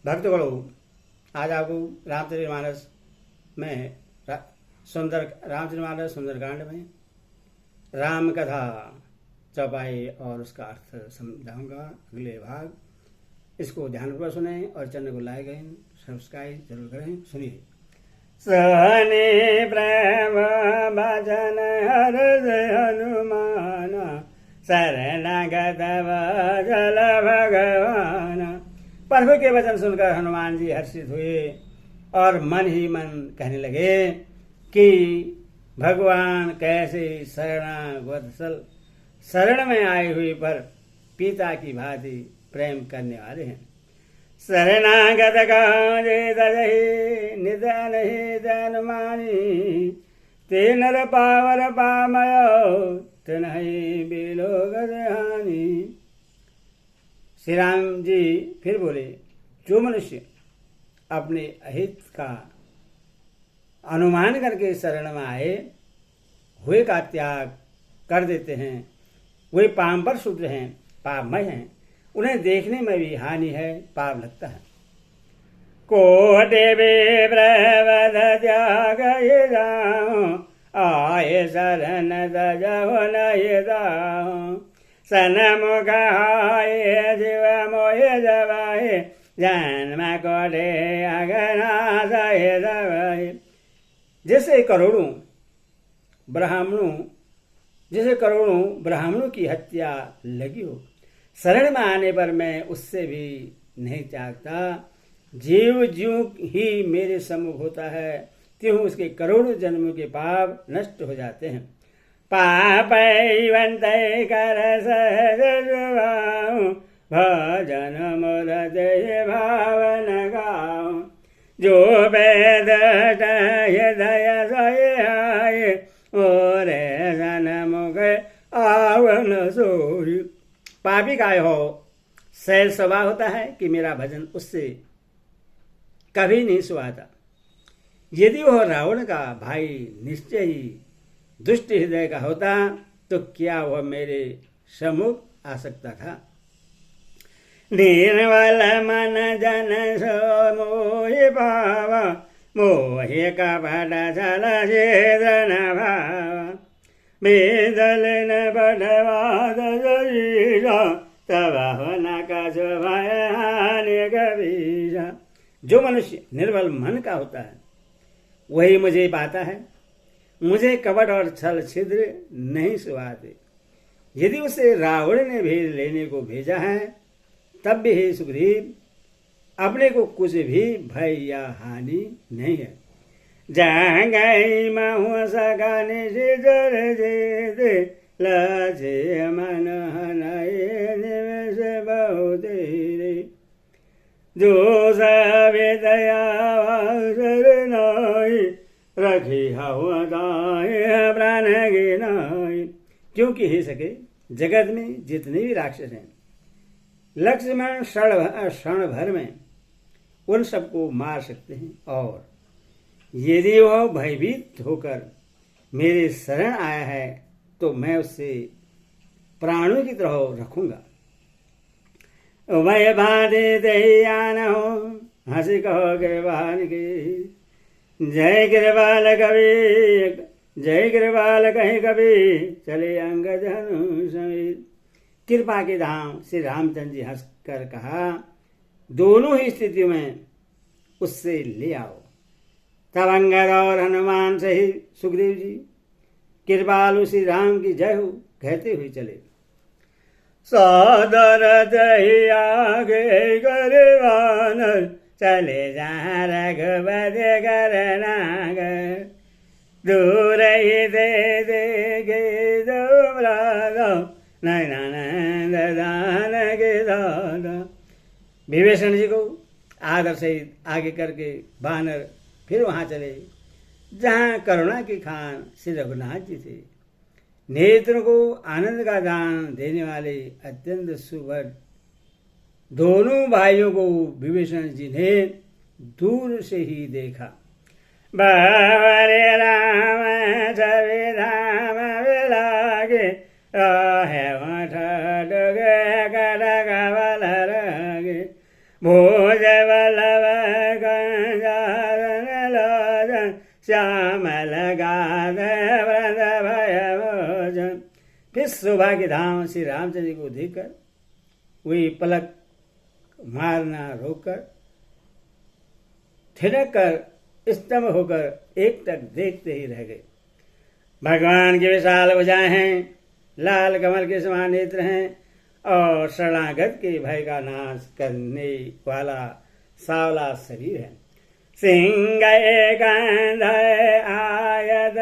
भक्तगणों, आज आपको रामचरितमानस में रामचरितमानस सुंदरकांड में राम कथा चौपाई और उसका अर्थ समझाऊंगा। अगले भाग इसको ध्यानपूर्वक सुने और चैनल को लाइक करें, सब्सक्राइब जरूर करें। सुनिए। सहने प्रेम भजन हृदय हनुमान, शरणागत जल भगवान। प्रभु के वचन सुनकर हनुमान जी हर्षित हुए और मन ही मन कहने लगे कि भगवान कैसे शरणागत शरण में आए हुए पर पिता की भांति प्रेम करने वाले हैं। शरणागत गाजे दजहि निधन ही हनुमानी, ते नर पावर पामयो तिन्हि बिलो गजहानी। श्री राम जी फिर बोले, जो मनुष्य अपने अहित का अनुमान करके शरण में आए हुए का त्याग कर देते हैं, वे पामपर शूद्र हैं, पापमय हैं। उन्हें देखने में भी हानि है, पाप लगता है। कोटि विप्रवध त्याग आये शरण तजहु नहीं जाहु, सनमुख हाय जीव मोहि जवाहि, जन्म कोटि अगनाशय दवाहि। जैसे करोड़ों ब्राह्मणों की हत्या लगी हो, शरण में आने पर मैं उससे भी नहीं त्यागता। जीव ज्यों ही मेरे सम्मुख होता है, त्यों उसके करोड़ों जन्मों के पाप नष्ट हो जाते हैं। पापैवंत कर सहज जुवाऊं, भजन मोर देह भावन गाऊं। जो वेद हृदय सोय, और सनमुख आवन सोई। पापी काय हो सहज स्वभाव होता है कि मेरा भजन उससे कभी नहीं सुहाता। यदि वह रावण का भाई निश्चय ही दुष्ट हृदय का होता तो क्या वह मेरे सम्मुख आ सकता था। निर्मल मन जन सो मोहि भाव, मोहि कपट छल छेदन भाव। बेदल न बढ़वाद जरीजा, तब न कछ भय हानि कबीरा। जो मनुष्य निर्बल मन का होता है वही मुझे पाता है। मुझे कपट और छल छिद्र नहीं सुहाते। यदि उसे रावण ने भेद लेने को भेजा है तब भी हे सुग्रीव, अपने को कुछ भी भय या हानि नहीं है। जहाँ गई महु सगाने से जर जे लजे मन हनाए निवेश बहुत रे। जो सवे दया नाई, रखी हवा दाए प्राण के नाई। क्योंकि हे सके, जगत में जितने भी राक्षस हैं, लक्ष्मण क्षण भर में उन सबको मार सकते हैं। और यदि वह भयभीत होकर मेरे शरण आया है तो मैं उससे प्राणों की तरह रखूंगा। वह बाधे दयान हो, हंसी कहो कृपाल की। जय कृपाल कवि, जय कृपाल कहीं कवि, चले अंगद हनु समीर। कृपा के धाम श्री रामचंद्र जी हंसकर कहा, दोनों ही स्थितियों में उससे ले आओ। तब अंगद और हनुमान सहित सुखदेव जी कृपालु श्री राम की जय हो कहते हुए चले। सादर जय आगे गरवान, चले जहाँ रघुपति करनागर। दूर ही दे गे दुबरादा, नैनानंद दान के दादा। विभीषण जी को आदर सहित आगे करके वानर फिर वहां चले जहां करुणा की खान श्री रघुनाथ जी थे। नेत्र को आनंद का दान देने वाले अत्यंत सुभग दोनों भाइयों को विभीषण जी ने दूर से ही देखा। बाबरे राम छवि धाम विलागे, है भोज बल शोभा के धाम श्री रामचंद्र जी को देखकर वे पलक मारना रोककर थिरक कर स्तंभ होकर एक टक देखते ही रह गए। भगवान की विशाल भुजाएं हैं, लाल कमल के समान नेत्र हैं और शरणागत के भय का नाश करने वाला सावला शरीर है। सिंह कंध आयत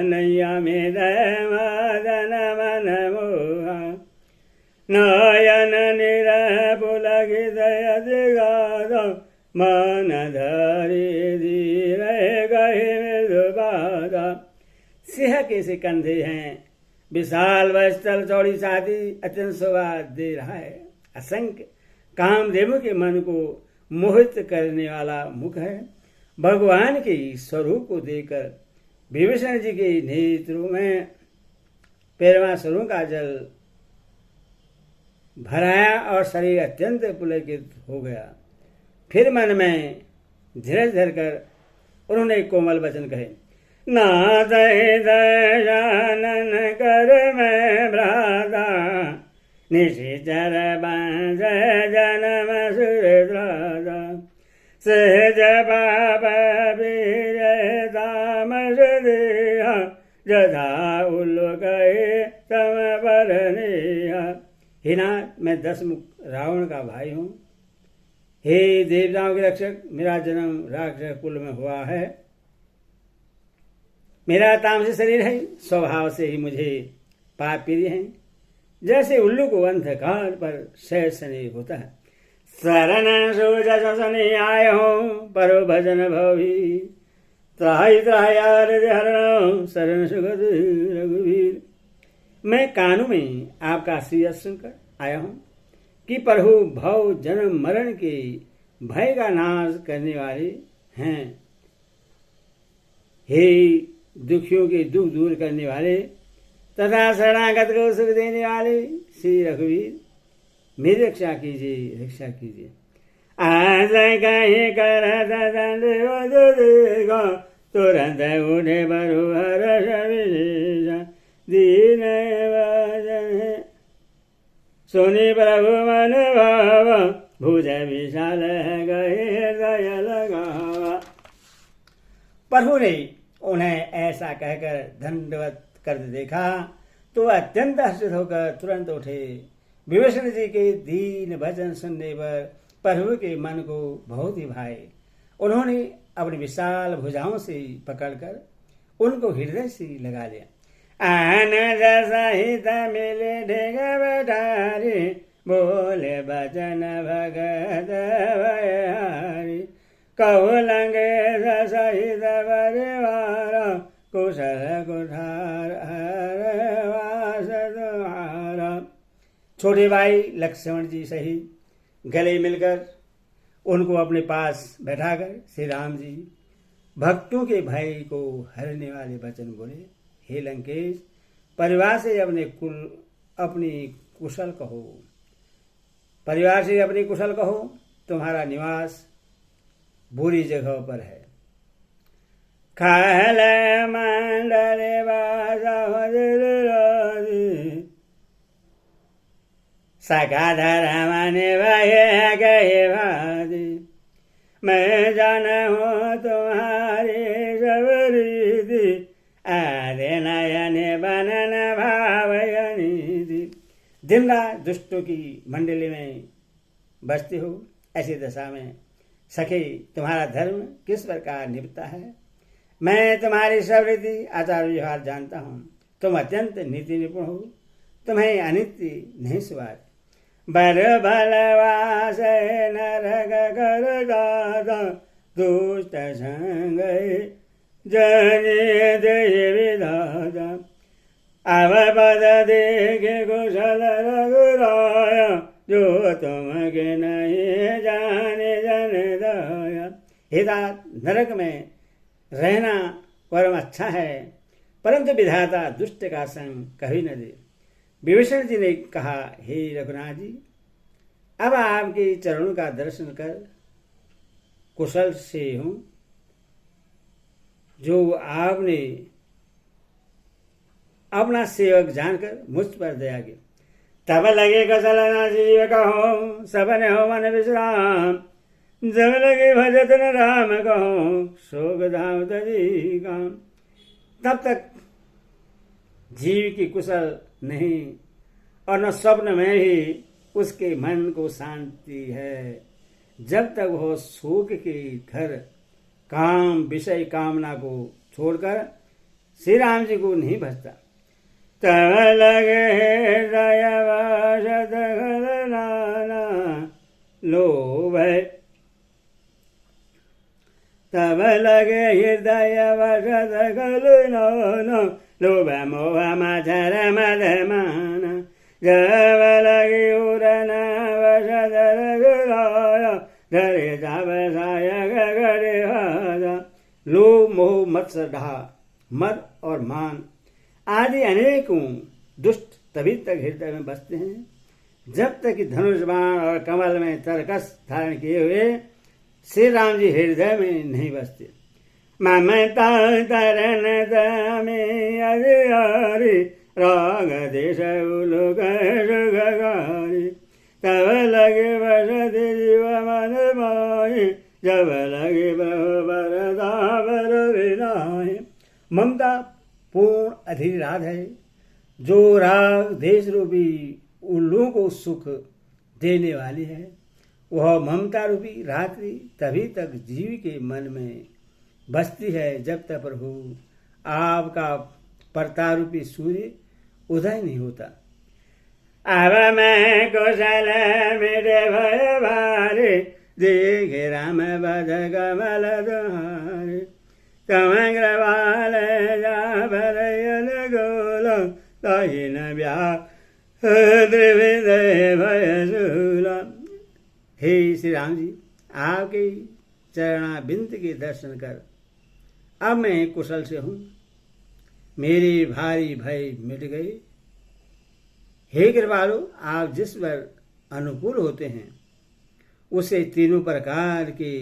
नैया में मदन मन मोहा नयन निरपुलगित मन धरी धीर गहे मृदुबाधा। सिंह के से कंधे हैं, विशाल वस्तल चौड़ी छाती अत्यंत शोभा दे रहा है। असंख्य कामदेव के मन को मोहित करने वाला मुख है। भगवान के स्वरूप को देखकर विभीषण जी के नेत्रों में पैरवासरों का जल भराया और शरीर अत्यंत पुलकित हो गया। फिर मन में धीरज धरकर उन्होंने कोमल वचन कहे, नाथ दयानन कर मैं भ्राता निशिचर बांध जन्म सुरद्राता सहज पाप वीर तामस देहा जथा उल्लुक तम परनेहा। हे नाथ, मैं 10 मुख रावण का भाई हूँ। हे देवताओं के रक्षक, मेरा जन्म राक्षस कुल में हुआ है। मेरा तामसी शरीर है, स्वभाव से ही मुझे पाप प्रिय है। जैसे उल्लू को अंधकार पर सहसने होता है, शरण सूझ शनि आए हो परो भजन भवी त्राहि त्राहि आरज हरण शरण सुगत रघुवीर। मैं कानों में आपका श्री सुनकर आया हूँ कि प्रभु भव जन्म मरण के भय का नाश करने वाले हैं। हे दुखियों के दुख दूर करने वाले तथा शरणागत को सुख देने वाले श्री रघुवीर, मेरी रक्षा कीजिए, रक्षा कीजिए। आज कहीं कर तुरंत उठे बरु हर्ष दीन वजन सुनि प्रभु मन भाव भुज विशाल गए हृदय लगावा। प्रभु ने उन्हें ऐसा कहकर दंडवत कर देखा तो अत्यंत हर्षित होकर तुरंत उठे। विभीषण जी के दीन वचन सुनने पर प्रभु के मन को बहुत ही भाए। उन्होंने अपनी विशाल भुजाओं से पकड़कर उनको हृदय से लगा लिया। आन सहित मिले ढेग बैठारी बोले बचन भगत भयहारी कहु लंगे सहित परिवार कुशल कुठार हर वास तुम्हारा। छोटे भाई लक्ष्मण जी सहित गले मिलकर उनको अपने पास बैठाकर श्री राम जी भक्तों के भय को हरने वाले वचन बोले, हे लंकेश, परिवार से अपनी कुशल कहो, परिवार से अपनी कुशल कहो, तुम्हारा निवास बुरी जगह पर है। खाल मंडल सका धर्मने भय गए भादी मैं जान हूँ तुम्हारी सब रीति आदे नयन बनन भावयनिधि। दिन रात दुष्टों की मंडली में बसती हो, ऐसी दशा में सखी तुम्हारा धर्म किस प्रकार निभता है। मैं तुम्हारी सब रीति आचार व्यवहार जानता हूँ। तुम अत्यंत नीति निपुण हो, तुम्हें अनित्य नहीं सुवार। बर बलवास नरक कर दादा दुष्ट संग जने दे विधाता अब पद देखे कुशल रघुराया जो तुम के नहीं जाने जन दया। हिदात नरक में रहना परम अच्छा है, परंतु विधाता दुष्ट का संग कभी न दे। विभीषण जी ने कहा, हे रघुनाथ जी, अब आपके चरणों का दर्शन कर कुशल से हूँ। जो आपने अपना सेवक जानकर मुझ पर दया की। तब लगे कसल न जीव कहो, सबने हो मन विश्राम। जब लगे भजत न राम कहो, शोक धाम तजी काम। तब तक जीव की कुशल नहीं और न स्वप्न में ही उसके मन को शांति है, जब तक वह शोक के घर काम विषय कामना को छोड़कर श्री राम जी को नहीं भजता। तब लगे दयावश नाना लोभ, तब लगे हृदय वश नाना लोभ मोह मधर मद मान। जब लगे उड़न वश धरे जावसाय गरे हाजा। लोभ मोह मत्सर मद और मान आदि अनेकों दुष्ट तभी तक हृदय में बसते हैं, जब तक कि धनुष बाण और कमल में तरकस धारण किए हुए श्री राम जी हृदय में नहीं बसते। ममता तरन दमे अधिकारी, राग देश उलगारी। तब लगे बसत जीव मन माही, जब लगे बरदावर विनाही। ममता पूर्ण अधीर राग है, जो राग देश रूपी उल्लू को सुख देने वाली है। वह ममता रूपी रात्रि तभी तक जीव के मन में बसती है, जब तक प्रभु आपका प्रतारूपी सूर्य उदय नहीं होता। अब मैं कुशल मेरे भय भारे, देखे राम बद कमल दुहारे। कमंग्रवाल जा भरयन गोल, तहिन व्याहृदय भयशूला। हे श्री राम जी, आपके चरणाबिंद के दर्शन कर अब मैं कुशल से हूँ, मेरे भारी भय मिट गए। हे कृपालु, आप जिस पर अनुकूल होते हैं उसे तीनों प्रकार के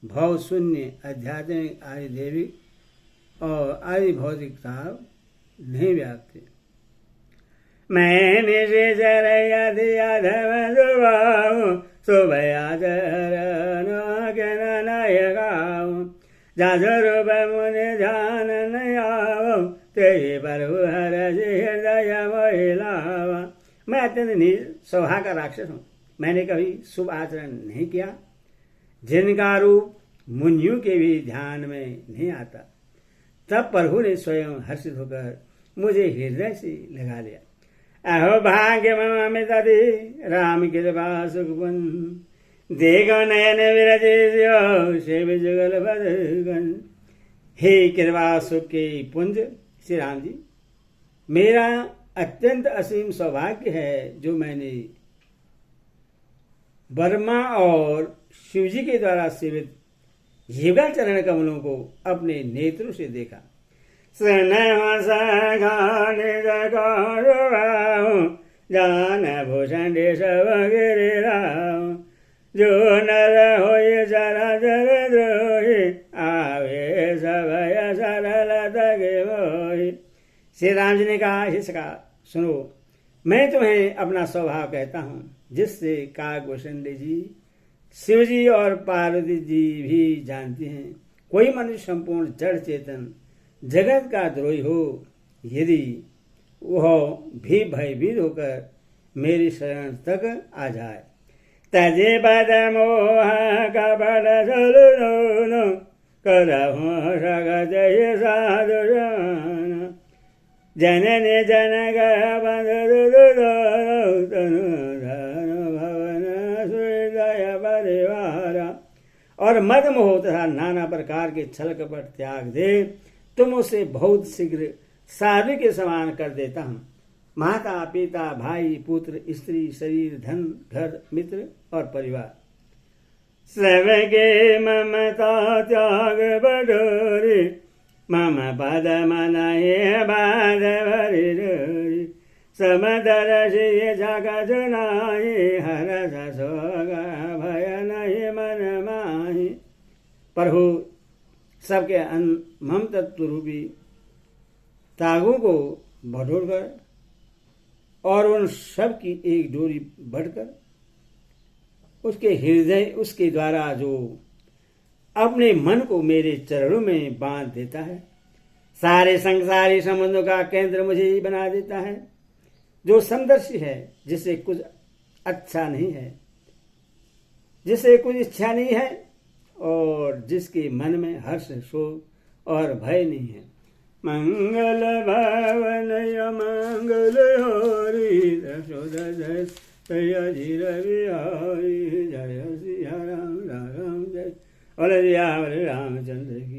भव शून्य आध्यात्मिक आदि दैविक और आदि भौतिक ताप नहीं व्यापते। मैंने से जरया दिया धर्म दुबाऊ, जाधुरूप मुनि ध्यान नहीं आओ, तेरे पर हर हृदय महिलावा। मैं अत्यंत नीच स्वभाव का राक्षस हूँ, मैंने कभी शुभ आचरण नहीं किया, जिनका रूप मुनियों के भी ध्यान में नहीं आता। तब प्रभु ने स्वयं हर्षित होकर मुझे हृदय से लगा लिया। अहो भाग्य ममित राम कृपा सुखपुन, देखो नयन विरजे शिव जुगल बदगन। हे कृपा सुख के पुंज श्री राम जी, मेरा अत्यंत असीम सौभाग्य है जो मैंने ब्रह्मा और शिव जी के द्वारा सेवित युगल चरण कमलों को अपने नेत्रों से देखा। जान भूषण जो नर हो जरा जर द्रोही, आवे सभय सरल तगे मोही। श्री राम जी ने कहा, हे सखा सुनो, मैं तुम्हें अपना स्वभाव कहता हूँ, जिससे काकभूषण जी शिव जी और पार्वती जी भी जानती हैं। कोई मनुष्य संपूर्ण जड़ चेतन जगत का द्रोही हो, यदि वह भी भयभीत होकर मेरी शरण तक आ जाए, तजे पद मोह कपट सुनो, करहु सगत साधु जान। जननी जनक भवन सुदय परिवार। और मद मोह तथा नाना प्रकार के छल कपट त्याग दे, तुम उसे बहुत शीघ्र साधु के समान कर देता हूँ। माता पिता भाई पुत्र स्त्री शरीर धन घर मित्र और परिवार सबके ममता त्याग बडोरी, मम पद मनाए बाध भरी डोरी। समदर्शी जग जुनाई, हर सोग भय नहीं मन माही। प्रभु सबके मम तत्व रूपी तागों को बटोरकर और उन सब की एक डोरी बढ़कर उसके हृदय उसके द्वारा जो अपने मन को मेरे चरणों में बांध देता है, सारे संसारी संबंधों का केंद्र मुझे ही बना देता है, जो समदर्शी है, जिसे कुछ अच्छा नहीं है, जिसे कुछ इच्छा नहीं है और जिसके मन में हर्ष शोक और भय नहीं है। मंगल भवन मंगल हरि जय जय रवि जय सिया राम राम जय बोल रामचंद्र की।